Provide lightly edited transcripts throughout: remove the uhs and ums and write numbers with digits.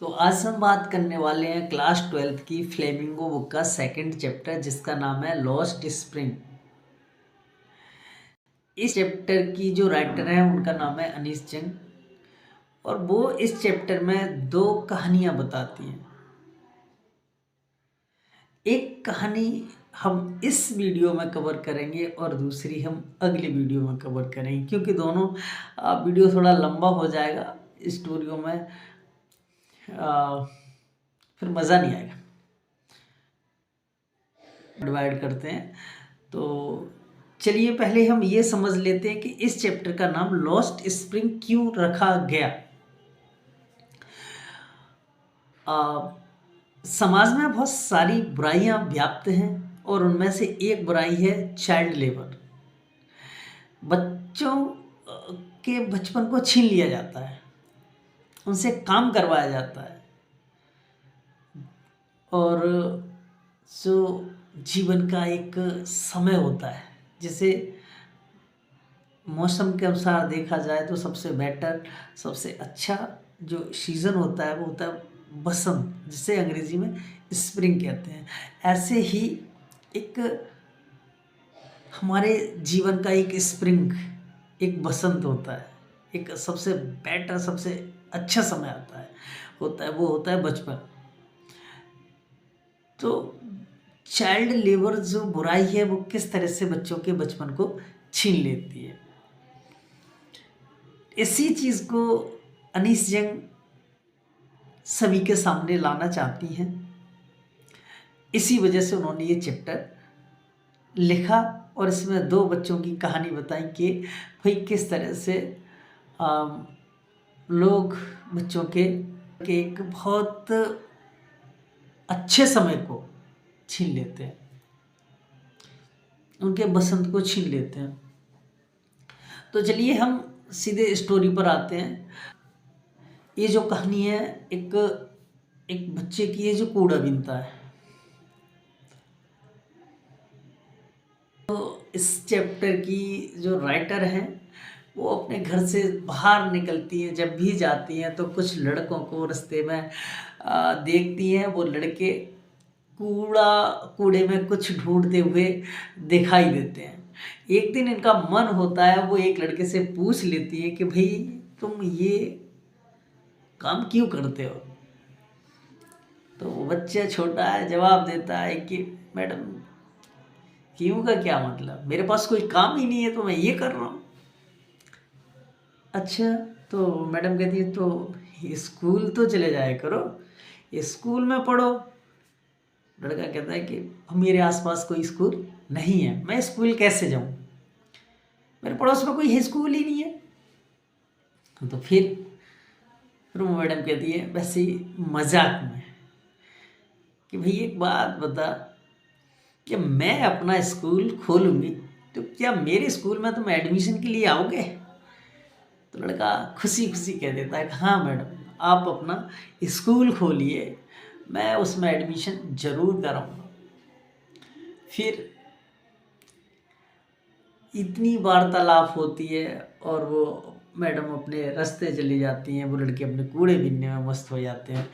तो आज हम बात करने वाले हैं क्लास 12th की फ्लेमिंगो बुक का सेकंड चैप्टर जिसका नाम है लॉस्ट स्प्रिंग। इस चैप्टर की जो राइटर है उनका नाम है अनीस जंग और वो इस चैप्टर में दो कहानियां बताती हैं। एक कहानी हम इस वीडियो में कवर करेंगे और दूसरी हम अगली वीडियो में कवर करेंगे, क्योंकि दोनों वीडियो थोड़ा लंबा हो जाएगा। स्टोरियों में फिर मज़ा नहीं आएगा। डिवाइड करते हैं। तो चलिए पहले हम ये समझ लेते हैं कि इस चैप्टर का नाम लॉस्ट स्प्रिंग क्यों रखा गया। समाज में बहुत सारी बुराइयां व्याप्त हैं और उनमें से एक बुराई है चाइल्ड लेबर। बच्चों के बचपन को छीन लिया जाता है, उनसे काम करवाया जाता है और जो जीवन का एक समय होता है, जिसे मौसम के अनुसार देखा जाए तो सबसे बेटर, सबसे अच्छा जो सीज़न होता है वो होता है बसंत, जिसे अंग्रेजी में स्प्रिंग कहते हैं। ऐसे ही एक हमारे जीवन का एक स्प्रिंग, एक बसंत होता है, एक सबसे बेटर, सबसे अच्छा समय होता है वो होता है बचपन। तो चाइल्ड लेबर जो बुराई है वो किस तरह से बच्चों के बचपन को छीन लेती है, इसी चीज़ को अनीस जंग सभी के सामने लाना चाहती हैं। इसी वजह से उन्होंने ये चैप्टर लिखा और इसमें दो बच्चों की कहानी बताई कि भाई किस तरह से लोग बच्चों के एक बहुत अच्छे समय को छीन लेते हैं, उनके बसंत को छीन लेते हैं। तो चलिए हम सीधे स्टोरी पर आते हैं। ये जो कहानी है एक बच्चे की है जो कूड़ा बीनता है। तो इस चैप्टर की जो राइटर हैं वो अपने घर से बाहर निकलती हैं, जब भी जाती हैं तो कुछ लड़कों को रास्ते में देखती हैं। वो लड़के कूड़े में कुछ ढूंढते हुए दिखाई देते हैं। एक दिन इनका मन होता है, वो एक लड़के से पूछ लेती है कि भाई तुम ये काम क्यों करते हो। तो वो बच्चा छोटा है, जवाब देता है कि मैडम क्यों का क्या मतलब, मेरे पास कोई काम ही नहीं है तो मैं ये कर रहा हूँ। अच्छा, तो मैडम कहती है तो स्कूल तो चले जाया करो, स्कूल में पढ़ो। लड़का कहता है कि मेरे आसपास कोई स्कूल नहीं है, मैं स्कूल कैसे जाऊँ, मेरे पड़ोस में कोई स्कूल ही नहीं है। तो फिर वो मैडम कहती है वैसे ही मजाक में कि भाई एक बात बता कि मैं अपना स्कूल खोलूँगी तो क्या मेरे स्कूल में तुम एडमिशन के लिए आओगे। तो लड़का खुशी खुशी कह देता है हाँ मैडम, आप अपना स्कूल खोलिए, मैं उसमें एडमिशन ज़रूर कराऊँगा। फिर इतनी वार्तालाप होती है और वो मैडम अपने रास्ते चली जाती हैं, वो लड़के अपने कूड़े बीनने में मस्त हो जाते हैं।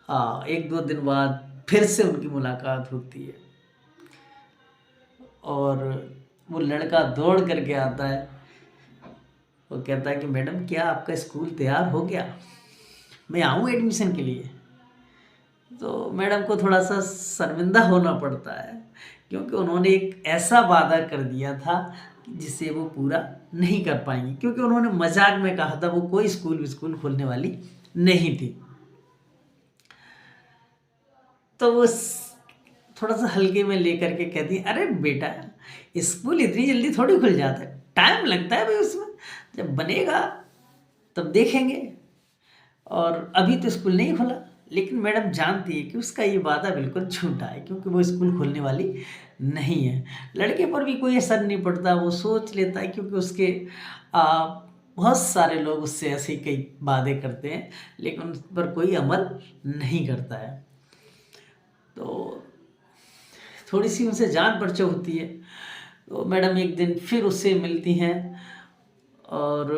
हाँ, एक दो दिन बाद फिर से उनकी मुलाकात होती है और वो लड़का दौड़ करके आता है। वो कहता है कि मैडम क्या आपका स्कूल तैयार हो गया, मैं आऊँ एडमिशन के लिए। तो मैडम को थोड़ा सा शर्मिंदा होना पड़ता है, क्योंकि उन्होंने एक ऐसा वादा कर दिया था जिसे वो पूरा नहीं कर पाएंगी, क्योंकि उन्होंने मजाक में कहा था, वो कोई स्कूल खोलने वाली नहीं थी। तो वो थोड़ा सा हल्के में लेकर के कहती है अरे बेटा, स्कूल इतनी जल्दी थोड़ी खुल जाता है, टाइम लगता है भाई उसमें, जब बनेगा तब देखेंगे, और अभी तो स्कूल नहीं खुला। लेकिन मैडम जानती है कि उसका ये वादा बिल्कुल झूठा है, क्योंकि वो स्कूल खोलने वाली नहीं है। लड़के पर भी कोई असर नहीं पड़ता, वो सोच लेता है, क्योंकि उसके बहुत सारे लोग उससे ऐसे कई वादे करते हैं लेकिन उस पर कोई अमल नहीं करता है। तो थोड़ी सी उनसे जान परिचय होती है। तो मैडम एक दिन फिर उससे मिलती हैं और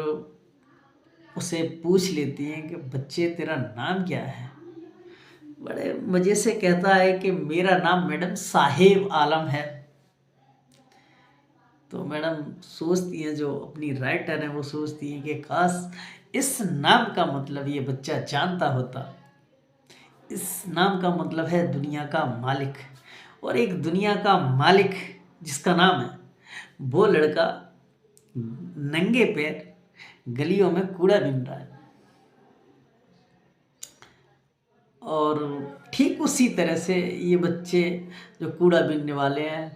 उसे पूछ लेती हैं कि बच्चे तेरा नाम क्या है। बड़े मज़े से कहता है कि मेरा नाम मैडम साहिब आलम है। तो मैडम सोचती हैं, जो अपनी राइटर हैं वो सोचती हैं कि काश इस नाम का मतलब ये बच्चा जानता होता। इस नाम का मतलब है दुनिया का मालिक, और एक दुनिया का मालिक जिसका नाम है, वो लड़का नंगे पैर गलियों में कूड़ा बीन रहा है। और ठीक उसी तरह से ये बच्चे जो कूड़ा बीनने वाले हैं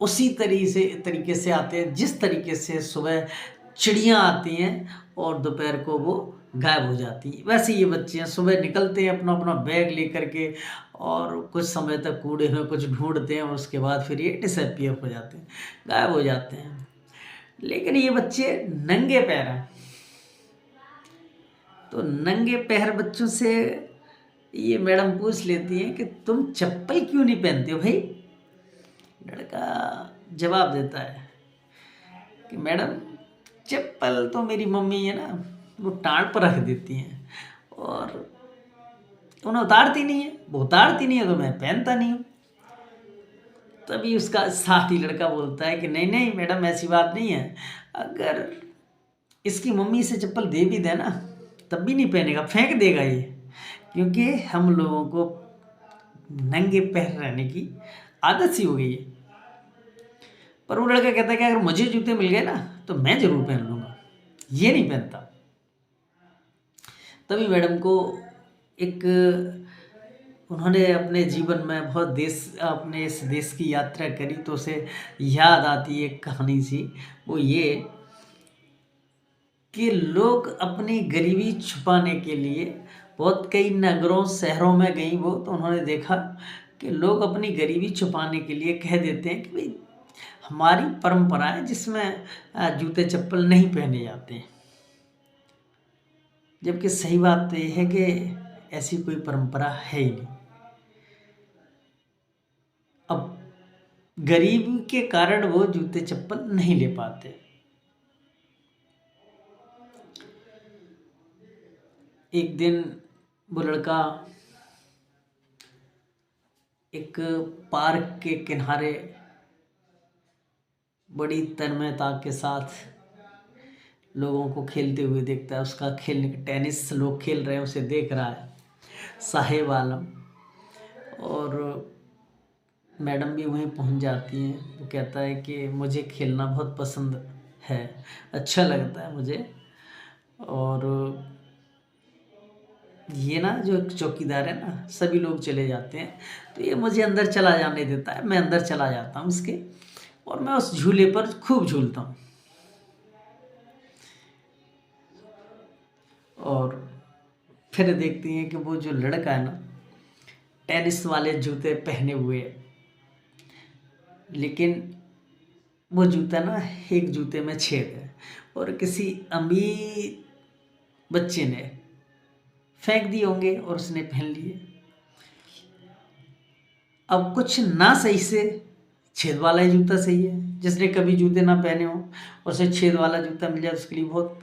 उसी तरीके से आते हैं, जिस तरीके से सुबह चिड़ियाँ आती हैं और दोपहर को वो गायब हो जाती हैं। वैसे ये बच्चे हैं, सुबह निकलते हैं अपना अपना बैग लेकर के और कुछ समय तक कूड़े में कुछ ढूंढते हैं और उसके बाद फिर ये डिसअपीयर हो जाते हैं, गायब हो जाते हैं। लेकिन ये बच्चे नंगे पैर हैं। तो नंगे पैर बच्चों से ये मैडम पूछ लेती हैं कि तुम चप्पल क्यों नहीं पहनते हो भाई। लड़का जवाब देता है कि मैडम चप्पल तो मेरी मम्मी है ना, वो टाँड़ पर रख देती हैं और उन्हें उतारती नहीं है, वो उतारती नहीं है तो मैं पहनता नहीं हूँ। तभी उसका साथी लड़का बोलता है कि नहीं नहीं मैडम ऐसी बात नहीं है, अगर इसकी मम्मी इसे चप्पल दे भी दे ना तब भी नहीं पहनेगा, फेंक देगा ये, क्योंकि हम लोगों को नंगे पैर रहने की आदत सी हो गई है। पर वो लड़का कहता है कि अगर मुझे जूते मिल गए ना तो मैं जरूर पहन लूँगा, ये नहीं पहनता। तभी मैडम को एक उन्होंने अपने जीवन में बहुत अपने इस देश की यात्रा करी तो उसे याद आती है एक कहानी सी। वो ये कि लोग अपनी गरीबी छुपाने के लिए बहुत कई नगरों शहरों में गई वो, तो उन्होंने देखा कि लोग अपनी गरीबी छुपाने के लिए कह देते हैं कि भाई हमारी परंपरा है जिसमें जूते चप्पल नहीं पहने जाते हैं। जबकि सही बात तो ये है कि ऐसी कोई परंपरा है ही नहीं। अब गरीबी के कारण वो जूते चप्पल नहीं ले पाते। एक दिन वो लड़का एक पार्क के किनारे बड़ी तन्मयता के साथ लोगों को खेलते हुए देखता है। उसका खेलने के टेनिस लोग खेल रहे हैं, उसे देख रहा है साहिब आलम। और मैडम भी वहीं पहुंच जाती हैं। वो कहता है कि मुझे खेलना बहुत पसंद है, अच्छा लगता है मुझे। और ये ना जो चौकीदार है ना, सभी लोग चले जाते हैं तो ये मुझे अंदर चला जाने देता है। मैं अंदर चला जाता हूँ इसके, और मैं उस झूले पर खूब झूलता हूँ। और फिर देखती हैं कि वो जो लड़का है ना, टेनिस वाले जूते पहने हुए है, लेकिन वो जूता ना एक जूते में छेद है और किसी अमीर बच्चे ने फेंक दिए होंगे और उसने पहन लिए। अब कुछ ना सही से छेद वाला ही जूता सही है, जिसने कभी जूते ना पहने हो और उसे छेद वाला जूता मिल जाए उसके लिए बहुत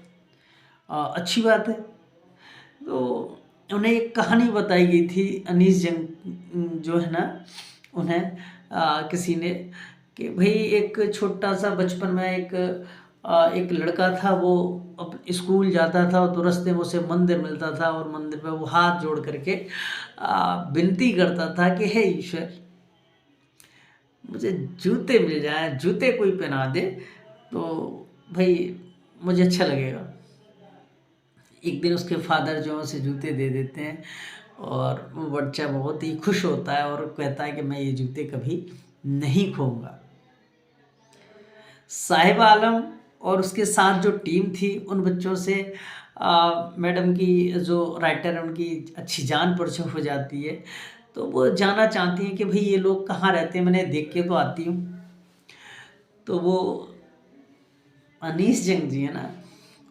अच्छी बात है। तो उन्हें एक कहानी बताई गई थी, अनीस जंग जो है ना, उन्हें किसी ने कि भाई एक छोटा सा बचपन में एक लड़का था। वो अब स्कूल जाता था तो रास्ते में उसे मंदिर मिलता था और मंदिर में वो हाथ जोड़ करके विनती करता था कि हे ईश्वर, मुझे जूते मिल जाए, जूते कोई पहना दे तो भाई मुझे अच्छा लगेगा। एक दिन उसके फादर जो है उसे जूते दे देते हैं और वो बच्चा बहुत ही खुश होता है और कहता है कि मैं ये जूते कभी नहीं खोऊंगा। साहिब आलम और उसके साथ जो टीम थी उन बच्चों से मैडम की जो राइटर है उनकी अच्छी जान परिचय हो जाती है। तो वो जानना चाहती हैं कि भाई ये लोग कहाँ रहते हैं, मैंने देख के तो आती हूँ। तो वो अनीस जंग जी है ना,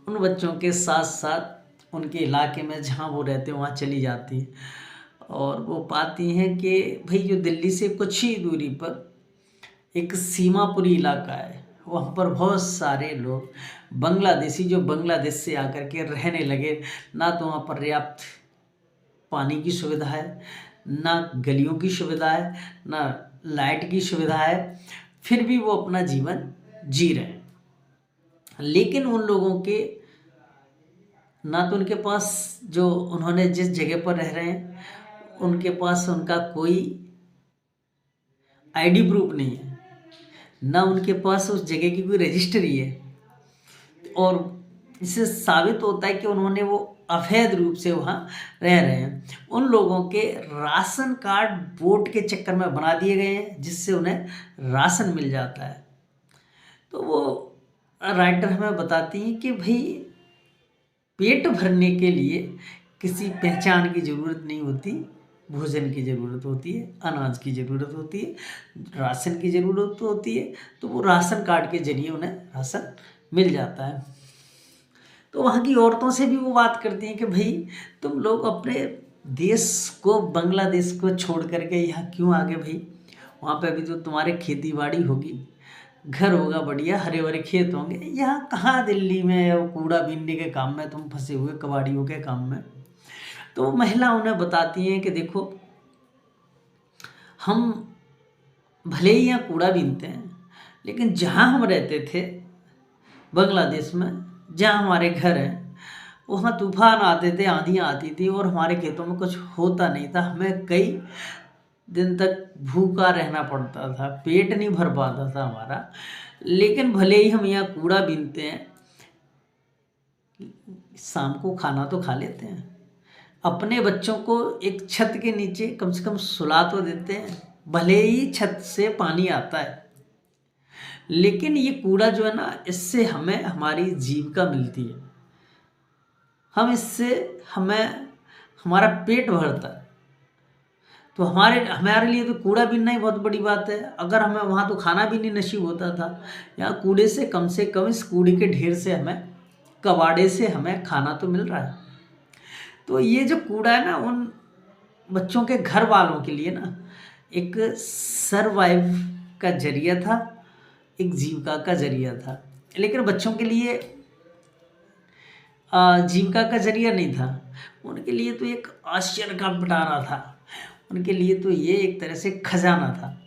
उन बच्चों के साथ साथ उनके इलाके में जहाँ वो रहते हैं वहाँ चली जाती है और वो पाती हैं कि भाई जो दिल्ली से कुछ ही दूरी पर एक सीमापुरी इलाका है वहाँ पर बहुत सारे लोग बांग्लादेशी जो बांग्लादेश से आकर के रहने लगे। ना तो वहाँ पर्याप्त पानी की सुविधा है, ना गलियों की सुविधा है, ना लाइट की सुविधा है, फिर भी वो अपना जीवन जी रहे हैं। लेकिन उन लोगों के ना तो उनके पास जो उन्होंने जिस जगह पर रह रहे हैं उनके पास उनका कोई आईडी प्रूफ नहीं है, ना उनके पास उस जगह की कोई रजिस्ट्री है, और इससे साबित होता है कि उन्होंने वो अवैध रूप से वहाँ रह रहे हैं। उन लोगों के राशन कार्ड वोट के चक्कर में बना दिए गए हैं, जिससे उन्हें राशन मिल जाता है। तो वो राइटर हमें बताती हैं कि भाई पेट भरने के लिए किसी पहचान की ज़रूरत नहीं होती, भोजन की ज़रूरत होती है, अनाज की ज़रूरत होती है, राशन की ज़रूरत होती है। तो वो राशन कार्ड के जरिए उन्हें राशन मिल जाता है। तो वहाँ की औरतों से भी वो बात करती हैं कि भाई तुम लोग अपने देश को, बांग्लादेश को छोड़ करके यहाँ क्यों आ गए भाई? वहाँ पे अभी तो तुम्हारे खेती बाड़ी होगी, घर होगा बढ़िया, हरे भरे खेत होंगे। यहाँ कहाँ दिल्ली में वो कूड़ा बीनने के काम में तुम फंसे हुए, कबाड़ियों के काम में। तो महिला उन्हें बताती हैं कि देखो, हम भले ही यहाँ कूड़ा बीनते हैं, लेकिन जहाँ हम रहते थे बांग्लादेश में, जहाँ हमारे घर हैं, वहाँ तूफान आते थे, आंधियाँ आती थी और हमारे खेतों में कुछ होता नहीं था। हमें कई दिन तक भूखा रहना पड़ता था, पेट नहीं भर पाता था हमारा। लेकिन भले ही हम यहाँ कूड़ा बीनते हैं, शाम को खाना तो खा लेते हैं, अपने बच्चों को एक छत के नीचे कम से कम सुला तो देते हैं। भले ही छत से पानी आता है, लेकिन ये कूड़ा जो है ना, इससे हमें हमारी जीविका मिलती है। हम इससे हमें हमारा पेट भरता है। तो हमारे लिए तो कूड़ा बीनना ही बहुत बड़ी बात है। अगर हमें वहाँ तो खाना भी नहीं नसीब होता था, यहाँ कूड़े से कम इस कूड़े के ढेर से हमें, कबाड़े से हमें खाना तो मिल रहा है। तो ये जो कूड़ा है ना, उन बच्चों के घर वालों के लिए ना एक सरवाइव का जरिया था, एक जीविका का जरिया था। लेकिन बच्चों के लिए जीविका का जरिया नहीं था, उनके लिए तो एक आश्चर्य का पिटारा था। उनके लिए तो ये एक तरह से खजाना था।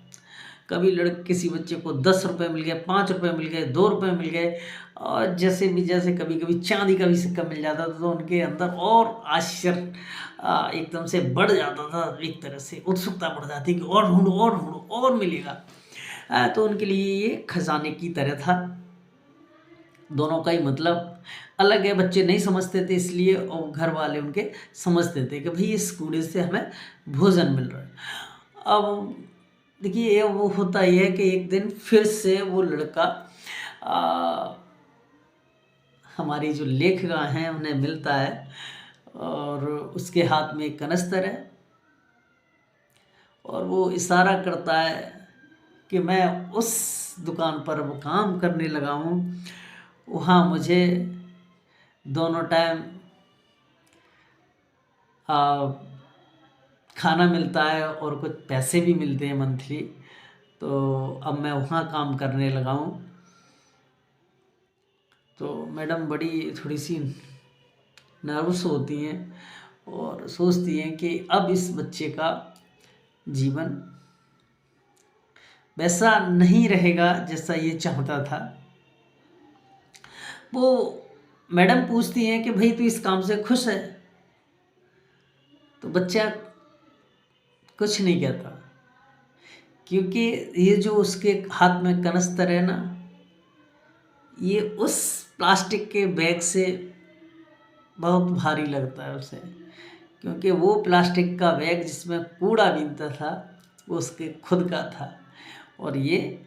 कभी किसी बच्चे को 10 रुपये मिल गए, 5 रुपये मिल गए, 2 रुपये मिल गए, और जैसे कभी कभी चांदी का भी सिक्का मिल जाता था, तो उनके अंदर और आश्चर्य एकदम से बढ़ जाता था। एक तरह से उत्सुकता बढ़ जाती कि और ढूंढो और ढूंढो और मिलेगा। तो उनके लिए ये खजाने की तरह था। दोनों का ही मतलब अलग है। बच्चे नहीं समझते थे इसलिए, और घर वाले उनके समझते थे कि भाई इस कूड़े से हमें भोजन मिल रहा है। अब देखिए, वो होता ही है कि एक दिन फिर से वो लड़का हमारी जो लेखिका हैं उन्हें मिलता है, और उसके हाथ में एक कनस्तर है, और वो इशारा करता है कि मैं उस दुकान पर वो काम करने लगा हूँ, वहाँ मुझे दोनों टाइम खाना मिलता है और कुछ पैसे भी मिलते हैं मंथली। तो अब मैं वहाँ काम करने लगा हूँ। तो मैडम बड़ी थोड़ी सी नर्वस होती हैं और सोचती हैं कि अब इस बच्चे का जीवन वैसा नहीं रहेगा जैसा ये चाहता था। वो मैडम पूछती हैं कि भाई तू इस काम से खुश है? तो बच्चा कुछ नहीं कहता, क्योंकि ये जो उसके हाथ में कनस्तर है ना, ये उस प्लास्टिक के बैग से बहुत भारी लगता है उसे, क्योंकि वो प्लास्टिक का बैग जिसमें कूड़ा बीनता था वो उसके खुद का था, और ये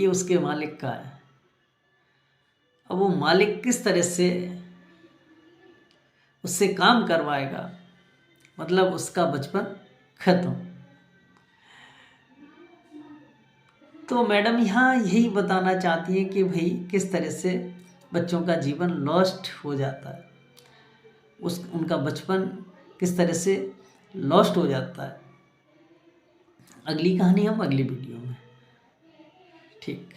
उसके मालिक का है। अब वो मालिक किस तरह से उससे काम करवाएगा, मतलब उसका बचपन खत्म। तो मैडम यहाँ यही बताना चाहती है कि भाई किस तरह से बच्चों का जीवन लॉस्ट हो जाता है, उनका बचपन किस तरह से लॉस्ट हो जाता है। अगली कहानी हम अगली वीडियो में। ठीक।